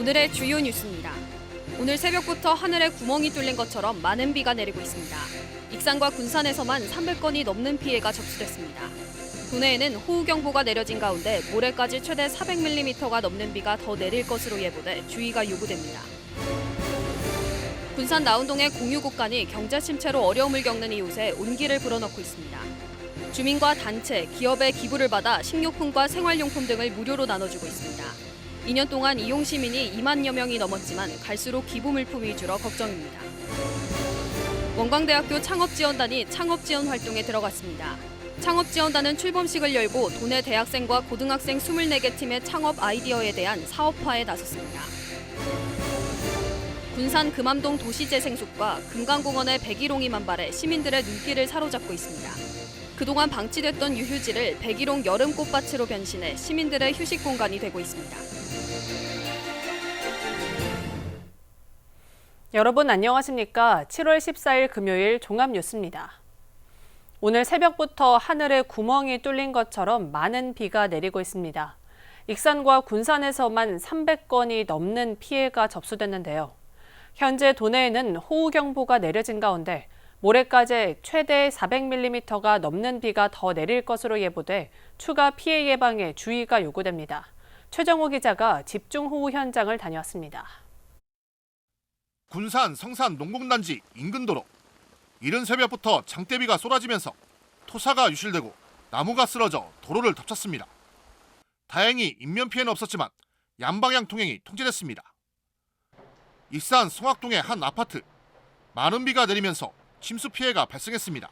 오늘의 주요 뉴스입니다. 오늘 새벽부터 하늘에 구멍이 뚫린 것처럼 많은 비가 내리고 있습니다. 익산과 군산에서만 300건이 넘는 피해가 접수됐습니다. 도내에는 호우경보가 내려진 가운데 모레까지 최대 400mm가 넘는 비가 더 내릴 것으로 예보돼 주의가 요구됩니다. 군산 나운동의 공유국간이 경제 침체로 어려움을 겪는 이웃에 온기를 불어넣고 있습니다. 주민과 단체, 기업의 기부를 받아 식료품과 생활용품 등을 무료로 나눠주고 있습니다. 2년 동안 이용 시민이 2만여 명이 넘었지만 갈수록 기부 물품이 줄어 걱정입니다. 원광대학교 창업지원단이 창업지원 활동에 들어갔습니다. 창업지원단은 출범식을 열고 도내 대학생과 고등학생 24개 팀의 창업 아이디어에 대한 사업화에 나섰습니다. 군산 금암동 도시재생숲과 금강공원의 백일홍이 만발해 시민들의 눈길을 사로잡고 있습니다. 그동안 방치됐던 유휴지를 백일홍 여름 꽃밭으로 변신해 시민들의 휴식 공간이 되고 있습니다. 여러분 안녕하십니까? 7월 14일 금요일 종합뉴스입니다. 오늘 새벽부터 하늘에 구멍이 뚫린 것처럼 많은 비가 내리고 있습니다. 익산과 군산에서만 300건이 넘는 피해가 접수됐는데요. 현재 도내에는 호우경보가 내려진 가운데 모레까지 최대 400mm가 넘는 비가 더 내릴 것으로 예보돼 추가 피해 예방에 주의가 요구됩니다. 최정호 기자가 집중호우 현장을 다녀왔습니다. 군산 성산 농공단지 인근 도로. 이른 새벽부터 장대비가 쏟아지면서 토사가 유실되고 나무가 쓰러져 도로를 덮쳤습니다. 다행히 인면 피해는 없었지만 양방향 통행이 통제됐습니다. 익산 성악동의 한 아파트. 많은 비가 내리면서 침수 피해가 발생했습니다.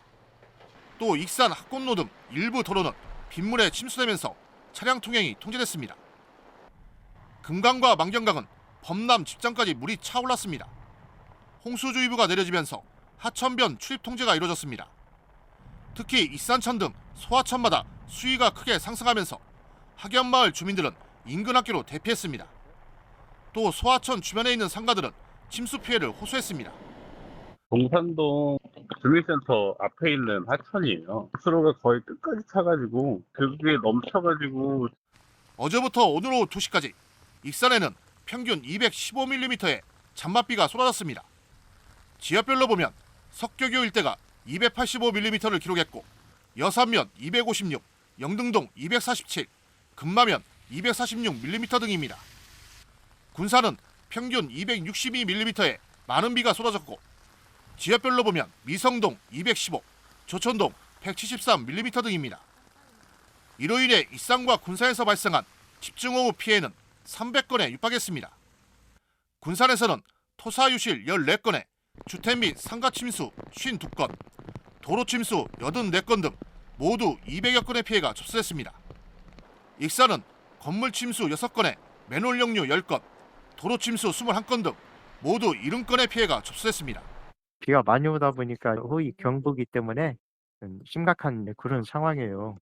또 익산 학곤로 등 일부 도로는 빗물에 침수되면서 차량 통행이 통제됐습니다. 금강과 만경강은 범람 집장까지 물이 차올랐습니다. 홍수주의보가 내려지면서 하천변 출입 통제가 이루어졌습니다. 특히 익산천 등 소하천마다 수위가 크게 상승하면서 학연마을 주민들은 인근 학교로 대피했습니다. 또 소하천 주변에 있는 상가들은 침수 피해를 호소했습니다. 동산동 주민센터 앞에 있는 하천이에요. 수로가 거의 끝까지 차가지고 그게 넘쳐가지고. 어제부터 오늘 오후 2시까지 익산에는 평균 215mm의 잔맛비가 쏟아졌습니다. 지역별로 보면 석교교 일대가 285mm를 기록했고 여산면 256, 영등동 247, 금마면 246mm 등입니다. 군산은 평균 262mm의 많은 비가 쏟아졌고 지역별로 보면 미성동 215, 조천동 173mm 등입니다. 이로 인해 익산과 군산에서 발생한 집중호우 피해는 300건에 육박했습니다. 군산에서는 토사유실 14건에 주택 및 상가 침수 52건, 도로 침수 84건 등 모두 200여 건의 피해가 접수됐습니다. 익산은 건물 침수 6건에 맨홀 역류 10건, 도로 침수 21건 등 모두 70건의 피해가 접수됐습니다. 비가 많이 오다 보니까 호의 경보기 때문에 심각한 그런 상황이에요.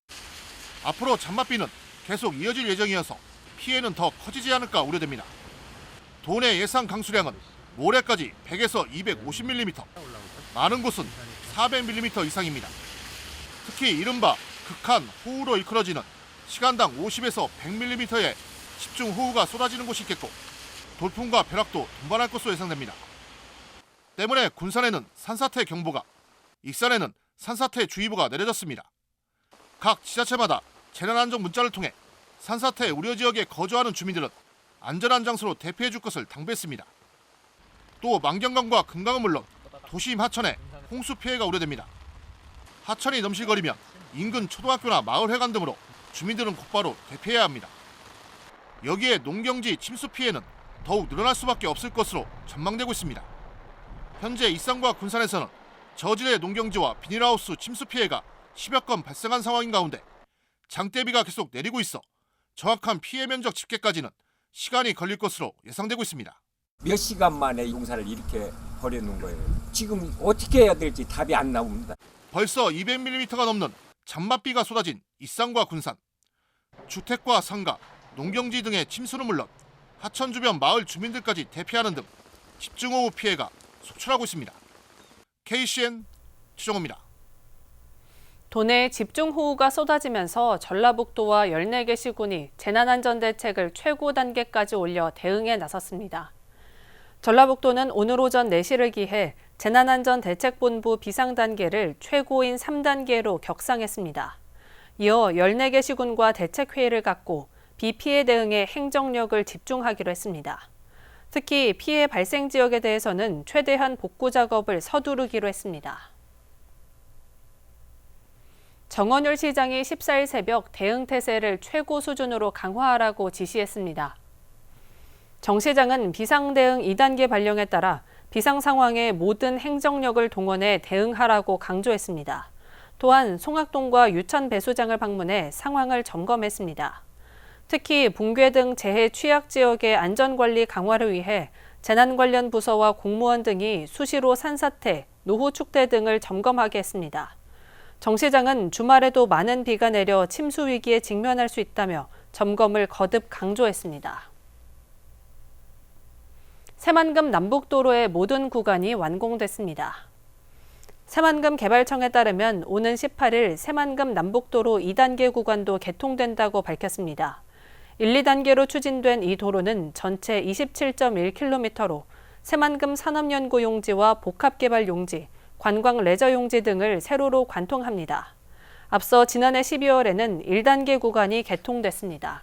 앞으로 잔맛비는 계속 이어질 예정이어서 피해는 더 커지지 않을까 우려됩니다. 도내 예상 강수량은 모레까지 100에서 250mm, 많은 곳은 400mm 이상입니다. 특히 이른바 극한 호우로 일컬어지는 시간당 50에서 100mm의 집중호우가 쏟아지는 곳이 있겠고 돌풍과 벼락도 동반할 것으로 예상됩니다. 때문에 군산에는 산사태 경보가, 익산에는 산사태 주의보가 내려졌습니다. 각 지자체마다 재난안전 문자를 통해 산사태 우려 지역에 거주하는 주민들은 안전한 장소로 대피해 줄 것을 당부했습니다. 또 만경강과 금강은 물론 도심 하천에 홍수 피해가 우려됩니다. 하천이 넘실거리면 인근 초등학교나 마을회관 등으로 주민들은 곧바로 대피해야 합니다. 여기에 농경지 침수 피해는 더욱 늘어날 수밖에 없을 것으로 전망되고 있습니다. 현재 익산과 군산에서는 저지대 농경지와 비닐하우스 침수 피해가 10여 건 발생한 상황인 가운데 장대비가 계속 내리고 있어 정확한 피해 면적 집계까지는 시간이 걸릴 것으로 예상되고 있습니다. 몇 시간 만에 용사를 이렇게 버려놓은 거예요. 지금 어떻게 해야 될지 답이 안 나옵니다. 벌써 200mm가 넘는 잔맛비가 쏟아진 익산과 군산. 주택과 상가, 농경지 등의 침수는 물론 하천 주변 마을 주민들까지 대피하는 등 집중호우 피해가 속출하고 있습니다. KCN 최정호입니다. 도내에 집중호우가 쏟아지면서 전라북도와 14개 시군이 재난안전대책을 최고 단계까지 올려 대응에 나섰습니다. 전라북도는 오늘 오전 4시를 기해 재난안전대책본부 비상단계를 최고인 3단계로 격상했습니다. 이어 14개 시군과 대책회의를 갖고 비 피해 대응에 행정력을 집중하기로 했습니다. 특히 피해 발생 지역에 대해서는 최대한 복구 작업을 서두르기로 했습니다. 정원율 시장이 14일 새벽 대응 태세를 최고 수준으로 강화하라고 지시했습니다. 정 시장은 비상대응 2단계 발령에 따라 비상 상황에 모든 행정력을 동원해 대응하라고 강조했습니다. 또한 송악동과 유천 배수장을 방문해 상황을 점검했습니다. 특히 붕괴 등 재해 취약 지역의 안전관리 강화를 위해 재난 관련 부서와 공무원 등이 수시로 산사태, 노후 축대 등을 점검하게 했습니다. 정 시장은 주말에도 많은 비가 내려 침수 위기에 직면할 수 있다며 점검을 거듭 강조했습니다. 새만금 남북도로의 모든 구간이 완공됐습니다. 새만금 개발청에 따르면 오는 18일 새만금 남북도로 2단계 구간도 개통된다고 밝혔습니다. 1, 2단계로 추진된 이 도로는 전체 27.1km로 새만금 산업연구 용지와 복합개발 용지, 관광 레저 용지 등을 세로로 관통합니다. 앞서 지난해 12월에는 1단계 구간이 개통됐습니다.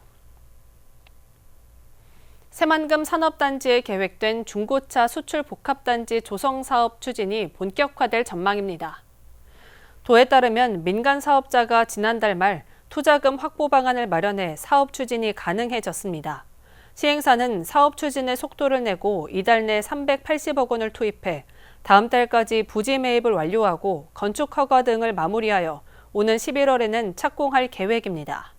새만금 산업단지에 계획된 중고차 수출 복합단지 조성 사업 추진이 본격화될 전망입니다. 도에 따르면 민간 사업자가 지난달 말 투자금 확보 방안을 마련해 사업 추진이 가능해졌습니다. 시행사는 사업 추진에 속도를 내고 이달 내 380억 원을 투입해 다음 달까지 부지 매입을 완료하고 건축 허가 등을 마무리하여 오는 11월에는 착공할 계획입니다.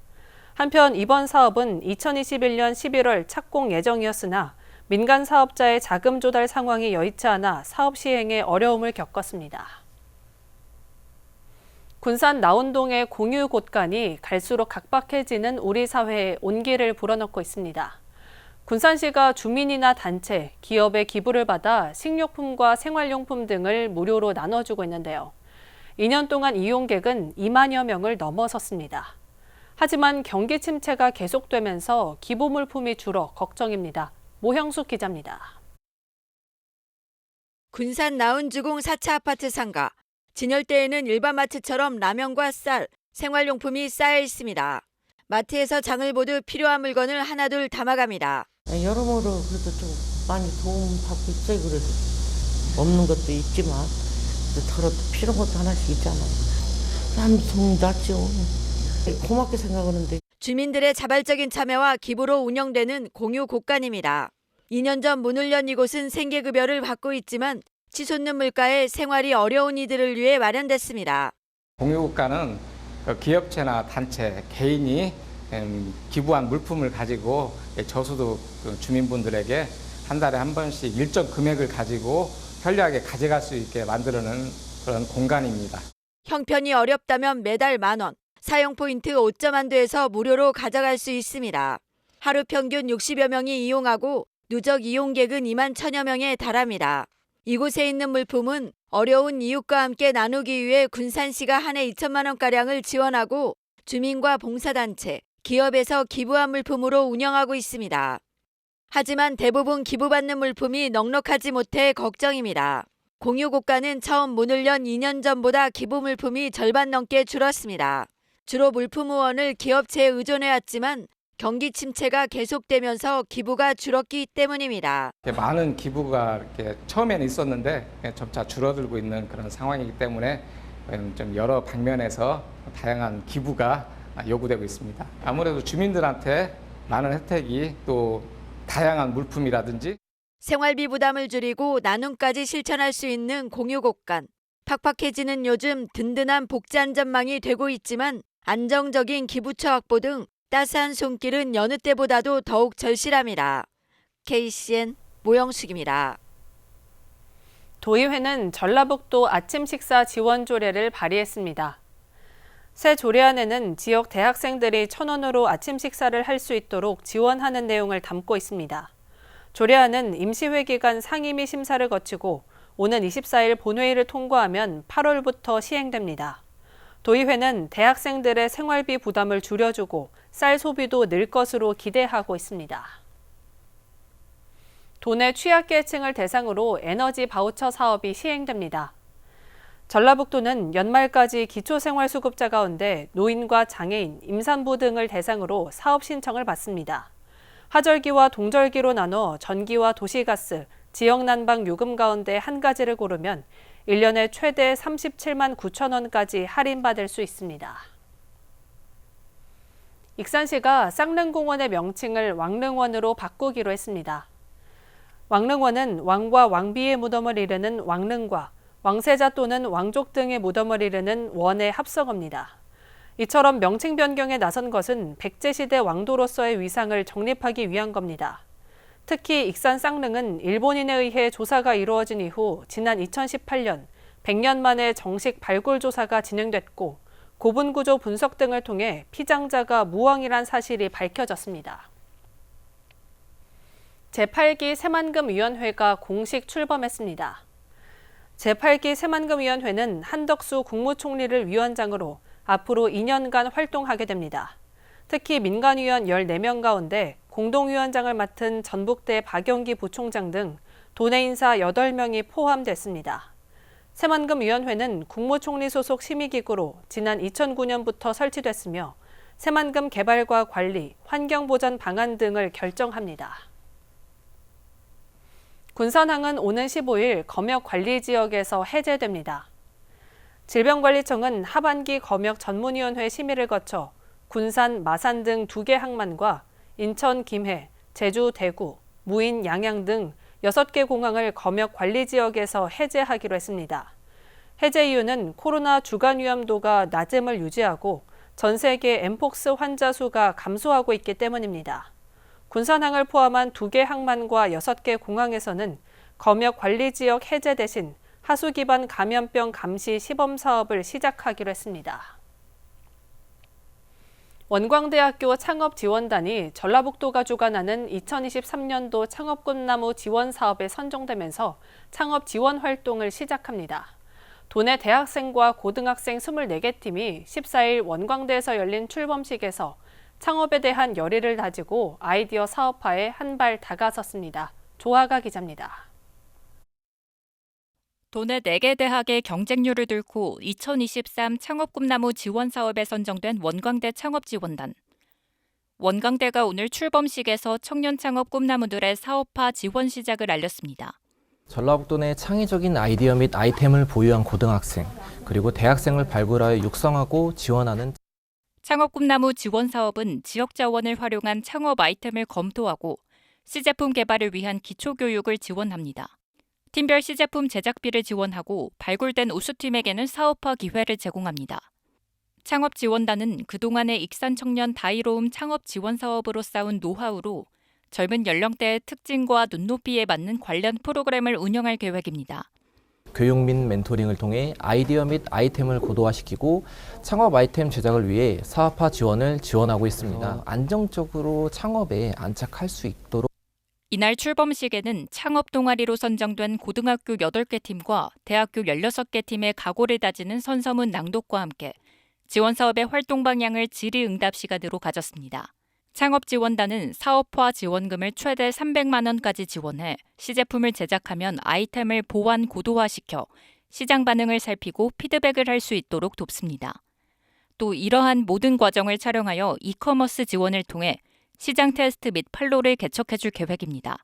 한편 이번 사업은 2021년 11월 착공 예정이었으나 민간 사업자의 자금 조달 상황이 여의치 않아 사업 시행에 어려움을 겪었습니다. 군산 나온동의 공유 곳간이 갈수록 각박해지는 우리 사회에 온기를 불어넣고 있습니다. 군산시가 주민이나 단체, 기업의 기부를 받아 식료품과 생활용품 등을 무료로 나눠주고 있는데요. 2년 동안 이용객은 2만여 명을 넘어섰습니다. 하지만 경기 침체가 계속되면서 기부 물품이 줄어 걱정입니다. 모형숙 기자입니다. 군산 나운주공 4차 아파트 상가. 진열대에는 일반 마트처럼 라면과 쌀, 생활용품이 쌓여 있습니다. 마트에서 장을 보듯 필요한 물건을 하나둘 담아갑니다. 여러모로 그래도 좀 많이 도움받고 있어요. 그래도 없는 것도 있지만 덜어도 필요한 것도 하나씩 있잖아요. 남 도움이 낫죠. 고맙게 생각하는데. 주민들의 자발적인 참여와 기부로 운영되는 공유 곳간입니다. 2년 전 문을 연 이곳은 생계급여를 받고 있지만 치솟는 물가에 생활이 어려운 이들을 위해 마련됐습니다. 공유국가는 기업체나 단체, 개인이 기부한 물품을 가지고 저소득 주민분들에게 한 달에 한 번씩 일정 금액을 가지고 편리하게 가져갈 수 있게 만들어놓은 그런 공간입니다. 형편이 어렵다면 매달 10,000원, 사용 포인트 5점 한도에서 무료로 가져갈 수 있습니다. 하루 평균 60여 명이 이용하고 누적 이용객은 2만 1,000여 명에 달합니다. 이곳에 있는 물품은 어려운 이웃과 함께 나누기 위해 군산시가 한 해 2천만 원가량을 지원하고 주민과 봉사단체, 기업에서 기부한 물품으로 운영하고 있습니다. 하지만 대부분 기부받는 물품이 넉넉하지 못해 걱정입니다. 공유고가는 처음 문을 연 2년 전보다 기부 물품이 절반 넘게 줄었습니다. 주로 물품 후원을 기업체에 의존해왔지만 경기 침체가 계속되면서 기부가 줄었기 때문입니다. 많은 기부가 이렇게 처음에는 있었는데 점차 줄어들고 있는 그런 상황이기 때문에 좀 여러 방면에서 다양한 기부가 요구되고 있습니다. 아무래도 주민들한테 많은 혜택이 또 다양한 물품이라든지 생활비 부담을 줄이고 나눔까지 실천할 수 있는 공유곳간. 팍팍해지는 요즘 든든한 복지 안전망이 되고 있지만 안정적인 기부처 확보 등 따스한 손길은 여느 때보다도 더욱 절실합니다. KCN 모영숙입니다. 도의회는 전라북도 아침 식사 지원 조례를 발의했습니다. 새 조례안에는 지역 대학생들이 1,000원으로 아침 식사를 할 수 있도록 지원하는 내용을 담고 있습니다. 조례안은 임시회 기간 상임위 심사를 거치고 오는 24일 본회의를 통과하면 8월부터 시행됩니다. 도의회는 대학생들의 생활비 부담을 줄여주고 쌀 소비도 늘 것으로 기대하고 있습니다. 도내 취약계층을 대상으로 에너지 바우처 사업이 시행됩니다. 전라북도는 연말까지 기초생활수급자 가운데 노인과 장애인, 임산부 등을 대상으로 사업 신청을 받습니다. 하절기와 동절기로 나눠 전기와 도시가스, 지역난방 요금 가운데 한 가지를 고르면 1년에 최대 37만 9천 원까지 할인받을 수 있습니다. 익산시가 쌍릉공원의 명칭을 왕릉원으로 바꾸기로 했습니다. 왕릉원은 왕과 왕비의 무덤을 이르는 왕릉과 왕세자 또는 왕족 등의 무덤을 이르는 원의 합성어입니다. 이처럼 명칭 변경에 나선 것은 백제시대 왕도로서의 위상을 정립하기 위한 겁니다. 특히 익산 쌍릉은 일본인에 의해 조사가 이루어진 이후 지난 2018년 100년 만에 정식 발굴 조사가 진행됐고 고분구조 분석 등을 통해 피장자가 무왕이란 사실이 밝혀졌습니다. 제8기 새만금위원회가 공식 출범했습니다. 제8기 새만금위원회는 한덕수 국무총리를 위원장으로 앞으로 2년간 활동하게 됩니다. 특히 민간위원 14명 가운데 공동위원장을 맡은 전북대 박영기 부총장 등 도내 인사 8명이 포함됐습니다. 새만금위원회는 국무총리 소속 심의기구로 지난 2009년부터 설치됐으며 새만금 개발과 관리, 환경보전 방안 등을 결정합니다. 군산항은 오는 15일 검역관리지역에서 해제됩니다. 질병관리청은 하반기 검역전문위원회 심의를 거쳐 군산, 마산 등 2개 항만과 인천, 김해, 제주, 대구, 무인, 양양 등 6개 공항을 검역관리지역에서 해제하기로 했습니다. 해제 이유는 코로나 주간 위험도가 낮음을 유지하고 전 세계 엠폭스 환자 수가 감소하고 있기 때문입니다. 군산항을 포함한 2개 항만과 6개 공항에서는 검역관리지역 해제 대신 하수 기반 감염병 감시 시범 사업을 시작하기로 했습니다. 원광대학교 창업지원단이 전라북도가 주관하는 2023년도 창업꿈나무 지원 사업에 선정되면서 창업 지원 활동을 시작합니다. 도내 대학생과 고등학생 24개 팀이 14일 원광대에서 열린 출범식에서 창업에 대한 열의를 다지고 아이디어 사업화에 한 발 다가섰습니다. 조아가 기자입니다. 도내 4개 대학의 경쟁률을 뚫고 2023 창업꿈나무 지원 사업에 선정된 원광대 창업지원단. 원광대가 오늘 출범식에서 청년 창업 꿈나무들의 사업화 지원 시작을 알렸습니다. 전라북도 내 창의적인 아이디어 및 아이템을 보유한 고등학생, 그리고 대학생을 발굴하여 육성하고 지원하는 창업꿈나무 지원 사업은 지역 자원을 활용한 창업 아이템을 검토하고 시제품 개발을 위한 기초교육을 지원합니다. 팀별 시제품 제작비를 지원하고 발굴된 우수팀에게는 사업화 기회를 제공합니다. 창업지원단은 그동안의 익산 청년 다이로움 창업 지원 사업으로 쌓은 노하우로 젊은 연령대의 특징과 눈높이에 맞는 관련 프로그램을 운영할 계획입니다. 교육 및 멘토링을 통해 아이디어 및 아이템을 고도화시키고 창업 아이템 제작을 위해 사업화 지원을 지원하고 있습니다. 안정적으로 창업에 안착할 수 있도록 이날 출범식에는 창업 동아리로 선정된 고등학교 8개 팀과 대학교 16개 팀의 각오를 다지는 선서문 낭독과 함께 지원 사업의 활동 방향을 질의응답 시간으로 가졌습니다. 창업지원단은 사업화 지원금을 최대 300만 원까지 지원해 시제품을 제작하면 아이템을 보완 고도화시켜 시장 반응을 살피고 피드백을 할 수 있도록 돕습니다. 또 이러한 모든 과정을 촬영하여 이커머스 지원을 통해 시장 테스트 및 판로를 개척해줄 계획입니다.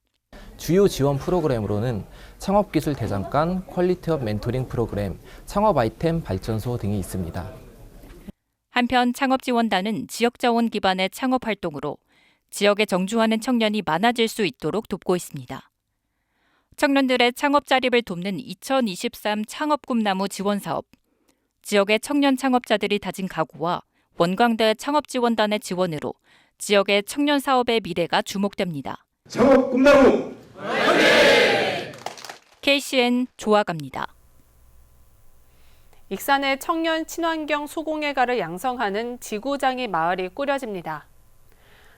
주요 지원 프로그램으로는 창업기술 대장간, 퀄리티업 멘토링 프로그램, 창업 아이템 발전소 등이 있습니다. 한편 창업지원단은 지역자원 기반의 창업 활동으로 지역에 정주하는 청년이 많아질 수 있도록 돕고 있습니다. 청년들의 창업 자립을 돕는 2023 창업꿈나무 지원사업, 지역의 청년 창업자들이 다진 각오와 원광대 창업지원단의 지원으로 지역의 청년 사업의 미래가 주목됩니다. 창업꿈나무 KCN 조아갑니다. 익산의 청년 친환경 수공예가를 양성하는 지구장이 마을이 꾸려집니다.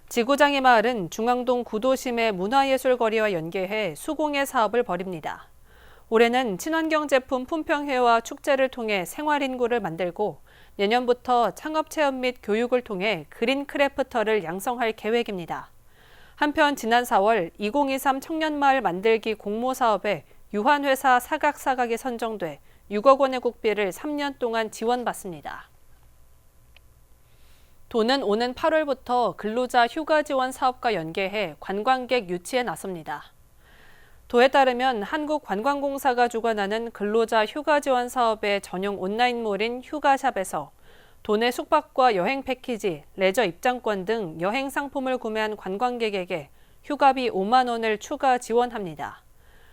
지구장이 마을은 중앙동 구도심의 문화예술거리와 연계해 수공예 사업을 벌입니다. 올해는 친환경 제품 품평회와 축제를 통해 생활인구를 만들고 내년부터 창업 체험 및 교육을 통해 그린 크래프터를 양성할 계획입니다. 한편 지난 4월 2023 청년마을 만들기 공모 사업에 유한회사 사각사각이 선정돼 6억 원의 국비를 3년 동안 지원받습니다. 도는 오는 8월부터 근로자 휴가 지원 사업과 연계해 관광객 유치에 나섭니다. 도에 따르면 한국관광공사가 주관하는 근로자 휴가 지원 사업의 전용 온라인몰인 휴가샵에서 도내 숙박과 여행 패키지, 레저 입장권 등 여행 상품을 구매한 관광객에게 휴가비 5만 원을 추가 지원합니다.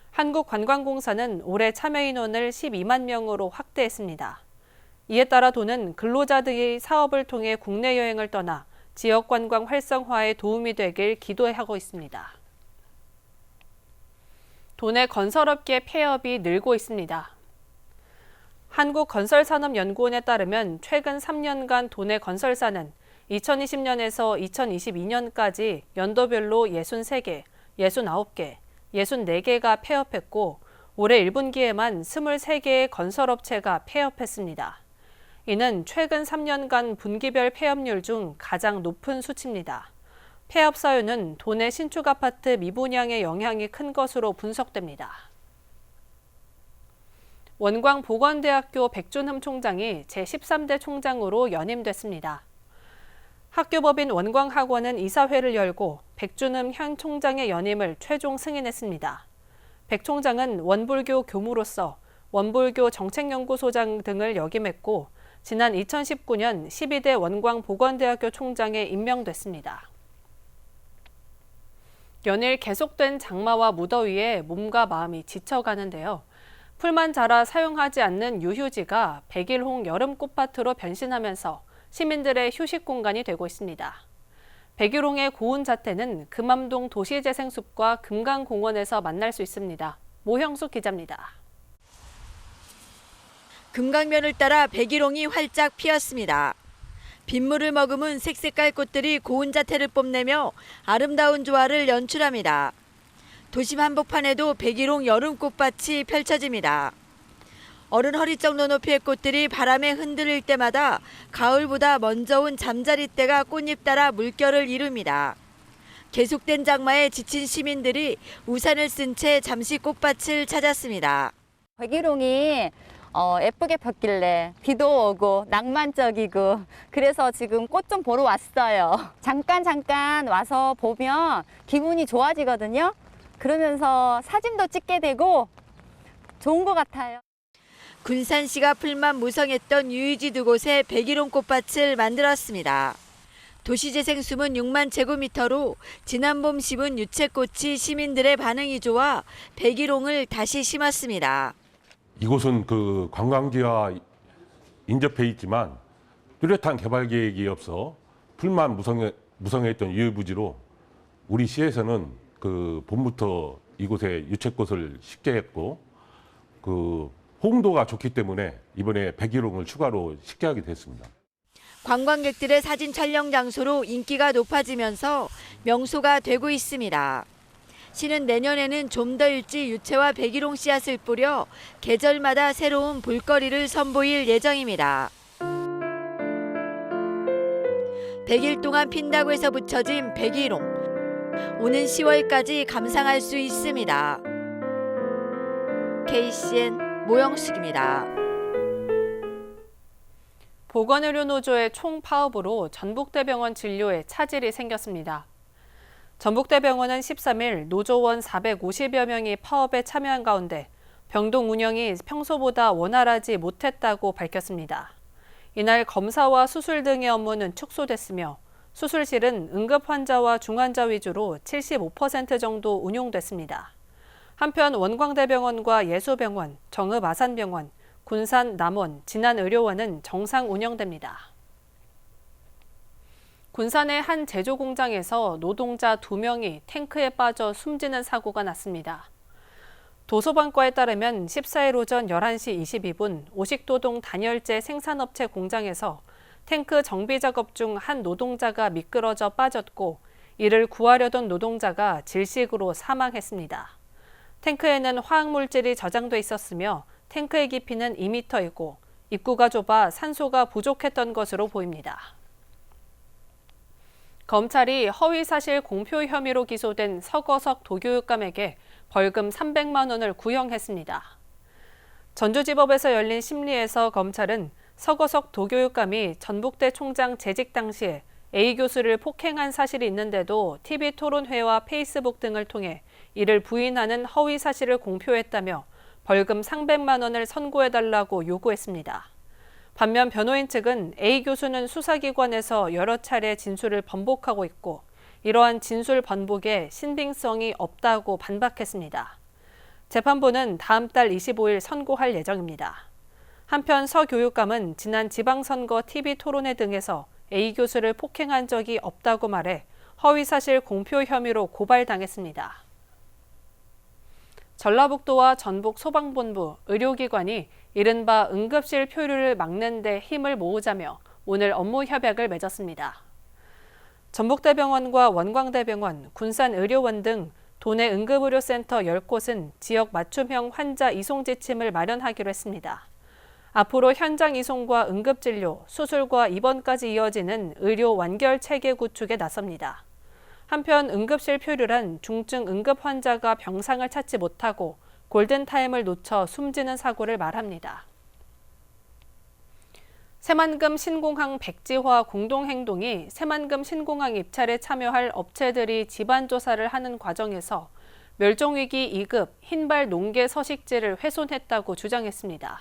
한국관광공사는 올해 참여 인원을 12만 명으로 확대했습니다. 이에 따라 도는 근로자들이 사업을 통해 국내 여행을 떠나 지역 관광 활성화에 도움이 되길 기도하고 있습니다. 도내 건설업계 폐업이 늘고 있습니다. 한국건설산업연구원에 따르면 최근 3년간 도내 건설사는 2020년에서 2022년까지 연도별로 63개, 69개, 64개가 폐업했고 올해 1분기에만 23개의 건설업체가 폐업했습니다. 이는 최근 3년간 분기별 폐업률 중 가장 높은 수치입니다. 폐업 사유는 도내 신축 아파트 미분양의 영향이 큰 것으로 분석됩니다. 원광보건대학교 백준흠 총장이 제13대 총장으로 연임됐습니다. 학교법인 원광학원은 이사회를 열고 백준흠 현 총장의 연임을 최종 승인했습니다. 백 총장은 원불교 교무로서 원불교 정책연구소장 등을 역임했고 지난 2019년 12대 원광보건대학교 총장에 임명됐습니다. 연일 계속된 장마와 무더위에 몸과 마음이 지쳐가는데요. 풀만 자라 사용하지 않는 유휴지가 백일홍 여름꽃밭으로 변신하면서 시민들의 휴식 공간이 되고 있습니다. 백일홍의 고운 자태는 금암동 도시재생숲과 금강공원에서 만날 수 있습니다. 모형숙 기자입니다. 금강면을 따라 백일홍이 활짝 피었습니다. 빗물을 머금은 색색깔 꽃들이 고운 자태를 뽐내며 아름다운 조화를 연출합니다. 도심 한복판에도 백일홍 여름꽃밭이 펼쳐집니다. 어른 허리 정도 높이의 꽃들이 바람에 흔들릴 때마다 가을보다 먼저 온 잠자리때가 꽃잎 따라 물결을 이룹니다. 계속된 장마에 지친 시민들이 우산을 쓴 채 잠시 꽃밭을 찾았습니다. 백일홍이 예쁘게 폈길래 비도 오고 낭만적이고 그래서 지금 꽃 좀 보러 왔어요. 잠깐 와서 보면 기분이 좋아지거든요. 그러면서 사진도 찍게 되고 좋은 것 같아요. 군산시가 풀만 무성했던 유유지 두 곳에 백일홍 꽃밭을 만들었습니다. 도시재생숲은 6만 제곱미터로 지난 봄 심은 유채꽃이 시민들의 반응이 좋아 백일홍을 다시 심었습니다. 이곳은 그 관광지와 인접해 있지만 뚜렷한 개발 계획이 없어 풀만 무성했던 유휴부지로 우리 시에서는 그 봄부터 이곳에 유채꽃을 심게 했고 그 호응도가 좋기 때문에 이번에 백일홍을 추가로 심게 하게 됐습니다. 관광객들의 사진 촬영 장소로 인기가 높아지면서 명소가 되고 있습니다. 시는 내년에는 좀 더 일찍 유채와 백일홍 씨앗을 뿌려 계절마다 새로운 볼거리를 선보일 예정입니다. 100일 동안 핀다고 해서 붙여진 백일홍. 오는 10월까지 감상할 수 있습니다. KCN 모영숙입니다. 보건의료노조의 총파업으로 전북대병원 진료에 차질이 생겼습니다. 전북대병원은 13일 노조원 450여 명이 파업에 참여한 가운데 병동 운영이 평소보다 원활하지 못했다고 밝혔습니다. 이날 검사와 수술 등의 업무는 축소됐으며 수술실은 응급 환자와 중환자 위주로 75% 정도 운용됐습니다. 한편 원광대병원과 예수병원, 정읍아산병원, 군산, 남원, 진안의료원은 정상 운영됩니다. 군산의 한 제조공장에서 노동자 2명이 탱크에 빠져 숨지는 사고가 났습니다. 도서관과에 따르면 14일 오전 11시 22분 오식도동 단열재 생산업체 공장에서 탱크 정비 작업 중 한 노동자가 미끄러져 빠졌고 이를 구하려던 노동자가 질식으로 사망했습니다. 탱크에는 화학물질이 저장돼 있었으며 탱크의 깊이는 2m이고 입구가 좁아 산소가 부족했던 것으로 보입니다. 검찰이 허위사실 공표 혐의로 기소된 서거석 도교육감에게 벌금 300만 원을 구형했습니다. 전주지법에서 열린 심리에서 검찰은 서거석 도교육감이 전북대 총장 재직 당시에 A 교수를 폭행한 사실이 있는데도 TV토론회와 페이스북 등을 통해 이를 부인하는 허위 사실을 공표했다며 벌금 300만 원을 선고해달라고 요구했습니다. 반면 변호인 측은 A 교수는 수사기관에서 여러 차례 진술을 번복하고 있고 이러한 진술 번복에 신빙성이 없다고 반박했습니다. 재판부는 다음 달 25일 선고할 예정입니다. 한편 서 교육감은 지난 지방선거 TV토론회 등에서 A 교수를 폭행한 적이 없다고 말해 허위사실 공표 혐의로 고발당했습니다. 전라북도와 전북소방본부, 의료기관이 이른바 응급실 표류를 막는 데 힘을 모으자며 오늘 업무 협약을 맺었습니다. 전북대병원과 원광대병원, 군산의료원 등 도내 응급의료센터 10곳은 지역 맞춤형 환자 이송 지침을 마련하기로 했습니다. 앞으로 현장 이송과 응급진료, 수술과 입원까지 이어지는 의료 완결 체계 구축에 나섭니다. 한편 응급실 표류란 중증 응급 환자가 병상을 찾지 못하고 골든타임을 놓쳐 숨지는 사고를 말합니다. 새만금 신공항 백지화 공동행동이 새만금 신공항 입찰에 참여할 업체들이 지반조사를 하는 과정에서 멸종위기 2급 흰발 농계 서식지를 훼손했다고 주장했습니다.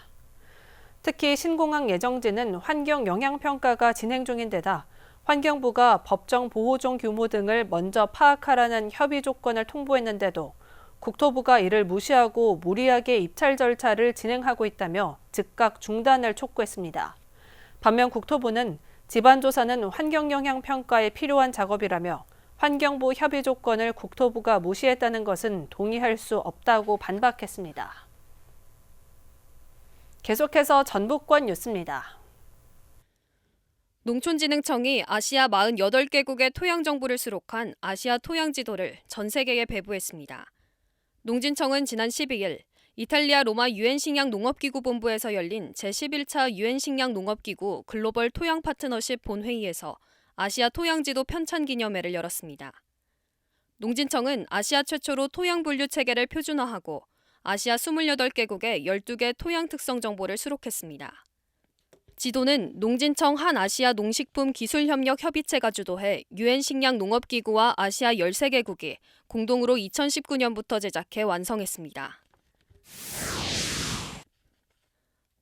특히 신공항 예정지는 환경영향평가가 진행 중인 데다 환경부가 법정 보호종 규모 등을 먼저 파악하라는 협의 조건을 통보했는데도 국토부가 이를 무시하고 무리하게 입찰 절차를 진행하고 있다며 즉각 중단을 촉구했습니다. 반면 국토부는 지반조사는 환경영향평가에 필요한 작업이라며 환경부 협의 조건을 국토부가 무시했다는 것은 동의할 수 없다고 반박했습니다. 계속해서 전북권 뉴스입니다. 농촌진흥청이 아시아 48개국의 토양 정보를 수록한 아시아 토양 지도를 전 세계에 배부했습니다. 농진청은 지난 12일 이탈리아 로마 유엔 식량 농업기구 본부에서 열린 제11차 유엔 식량 농업기구 글로벌 토양 파트너십 본회의에서 아시아 토양 지도 편찬 기념회를 열었습니다. 농진청은 아시아 최초로 토양 분류 체계를 표준화하고 아시아 28개국의 12개 토양 특성 정보를 수록했습니다. 지도는 농진청 한아시아 농식품 기술협력 협의체가 주도해 유엔 식량 농업기구와 아시아 13개국이 공동으로 2019년부터 제작해 완성했습니다.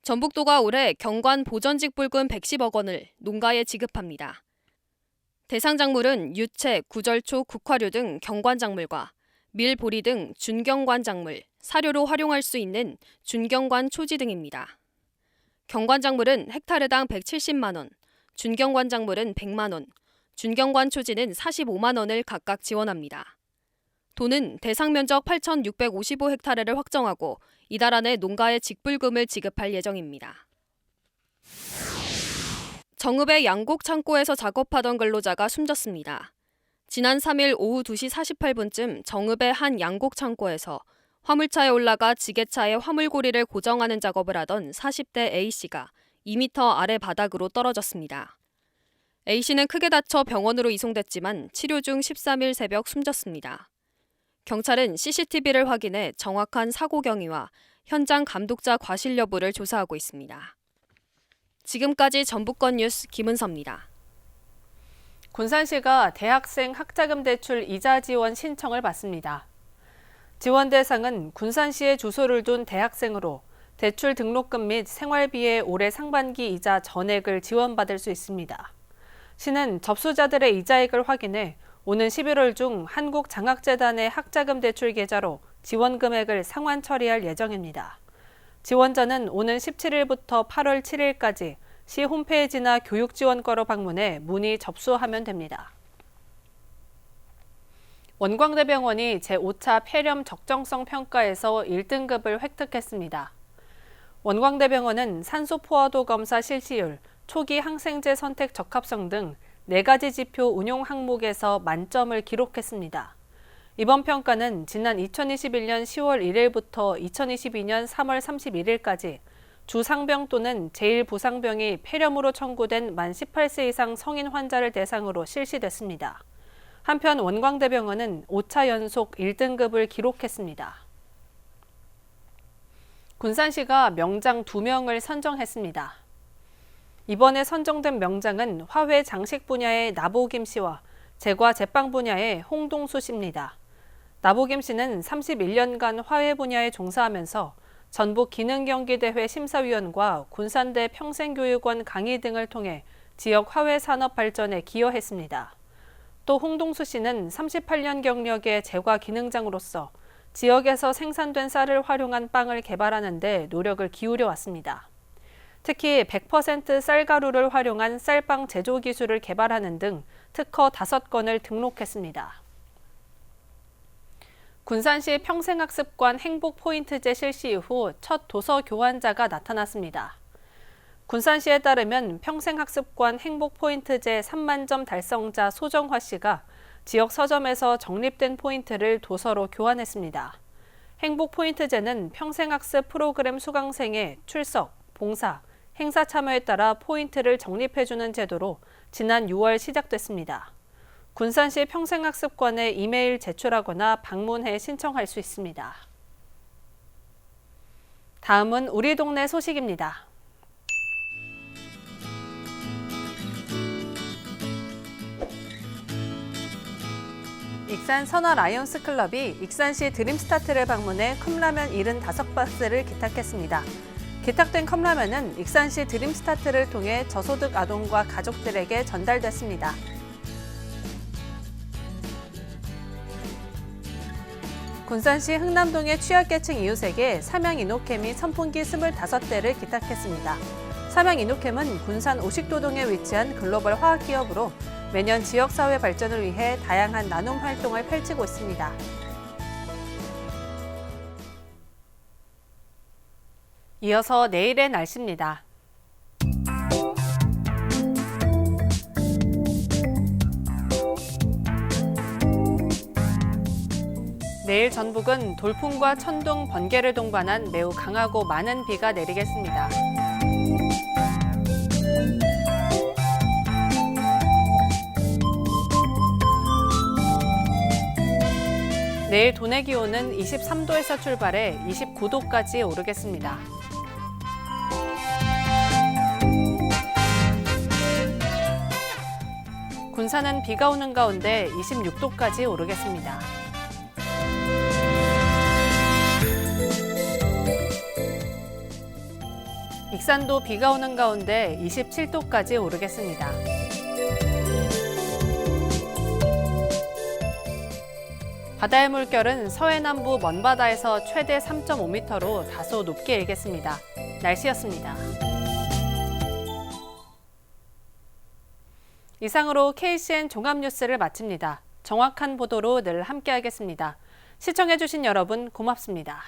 전북도가 올해 경관 보전직 불금 110억 원을 농가에 지급합니다. 대상 작물은 유채, 구절초, 국화류 등 경관작물과 밀, 보리 등 준경관작물, 사료로 활용할 수 있는 준경관 초지 등입니다. 경관작물은 헥타르당 170만 원, 준경관작물은 100만 원, 준경관 초지는 45만 원을 각각 지원합니다. 도는 대상 면적 8,655헥타르를 확정하고 이달 안에 농가에 직불금을 지급할 예정입니다. 정읍의 양곡 창고에서 작업하던 근로자가 숨졌습니다. 지난 3일 오후 2시 48분쯤 정읍의 한 양곡 창고에서 화물차에 올라가 지게차의 화물고리를 고정하는 작업을 하던 40대 A씨가 2m 아래 바닥으로 떨어졌습니다. A씨는 크게 다쳐 병원으로 이송됐지만 치료 중 13일 새벽 숨졌습니다. 경찰은 CCTV를 확인해 정확한 사고 경위와 현장 감독자 과실 여부를 조사하고 있습니다. 지금까지 전북권 뉴스 김은서입니다. 군산시가 대학생 학자금 대출 이자 지원 신청을 받습니다. 지원 대상은 군산시에 주소를 둔 대학생으로 대출 등록금 및 생활비의 올해 상반기 이자 전액을 지원받을 수 있습니다. 시는 접수자들의 이자액을 확인해 오는 11월 중 한국장학재단의 학자금 대출 계좌로 지원 금액을 상환 처리할 예정입니다. 지원자는 오는 17일부터 8월 7일까지 시 홈페이지나 교육지원과로 방문해 문의 접수하면 됩니다. 원광대병원이 제5차 폐렴 적정성 평가에서 1등급을 획득했습니다. 원광대병원은 산소 포화도 검사 실시율, 초기 항생제 선택 적합성 등 4가지 지표 운용 항목에서 만점을 기록했습니다. 이번 평가는 지난 2021년 10월 1일부터 2022년 3월 31일까지 주상병 또는 제1부상병이 폐렴으로 청구된 만 18세 이상 성인 환자를 대상으로 실시됐습니다. 한편 원광대병원은 5차 연속 1등급을 기록했습니다. 군산시가 명장 2명을 선정했습니다. 이번에 선정된 명장은 화훼 장식 분야의 나보김 씨와 제과 제빵 분야의 홍동수 씨입니다. 나보김 씨는 31년간 화훼 분야에 종사하면서 전북 기능경기대회 심사위원과 군산대 평생교육원 강의 등을 통해 지역 화훼 산업 발전에 기여했습니다. 또 홍동수 씨는 38년 경력의 제과 기능장으로서 지역에서 생산된 쌀을 활용한 빵을 개발하는 데 노력을 기울여 왔습니다. 특히 100% 쌀가루를 활용한 쌀빵 제조 기술을 개발하는 등 특허 5건을 등록했습니다. 군산시 평생학습관 행복포인트제 실시 이후 첫 도서 교환자가 나타났습니다. 군산시에 따르면 평생학습관 행복포인트제 3만 점 달성자 소정화 씨가 지역 서점에서 적립된 포인트를 도서로 교환했습니다. 행복포인트제는 평생학습 프로그램 수강생의 출석, 봉사, 행사 참여에 따라 포인트를 적립해주는 제도로 지난 6월 시작됐습니다. 군산시 평생학습관에 이메일 제출하거나 방문해 신청할 수 있습니다. 다음은 우리 동네 소식입니다. 익산 선화 라이온스 클럽이 익산시 드림스타트를 방문해 컵라면 75박스를 기탁했습니다. 기탁된 컵라면은 익산시 드림스타트를 통해 저소득 아동과 가족들에게 전달됐습니다. 군산시 흥남동의 취약계층 이웃에게 삼양 이노캠이 선풍기 25대를 기탁했습니다. 삼양 이노캠은 군산 오식도동에 위치한 글로벌 화학기업으로 매년 지역사회 발전을 위해 다양한 나눔 활동을 펼치고 있습니다. 이어서 내일의 날씨입니다. 내일 전북은 돌풍과 천둥, 번개를 동반한 매우 강하고 많은 비가 내리겠습니다. 내일 도내 기온은 23도에서 출발해 29도까지 오르겠습니다. 군산은 비가 오는 가운데 26도까지 오르겠습니다. 익산도 비가 오는 가운데 27도까지 오르겠습니다. 바다의 물결은 서해남부 먼바다에서 최대 3.5m로 다소 높게 일겠습니다. 날씨였습니다. 이상으로 KCN 종합뉴스를 마칩니다. 정확한 보도로 늘 함께하겠습니다. 시청해주신 여러분 고맙습니다.